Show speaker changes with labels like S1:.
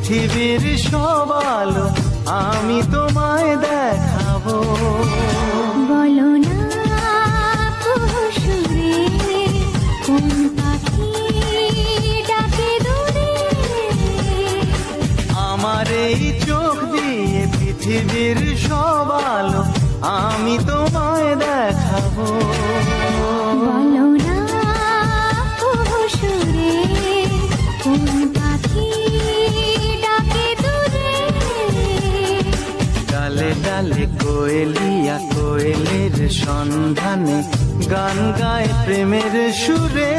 S1: পৃথিবীর সব আলো আমি তোমায় দেখাবো।
S2: বলো না সুরে কোন পাখি ডাকে দূরে।
S1: আমার এই চোখ দিয়ে পৃথিবীর সব আলো আমি তোমায় দেখাবো।
S2: বলো না সুরে কোন পাখি ডাকে দূরে।
S1: ডালে ডালে কোয়েলিয়া কোয়েলের সন্ধানে গান গায় প্রেমের সুরে।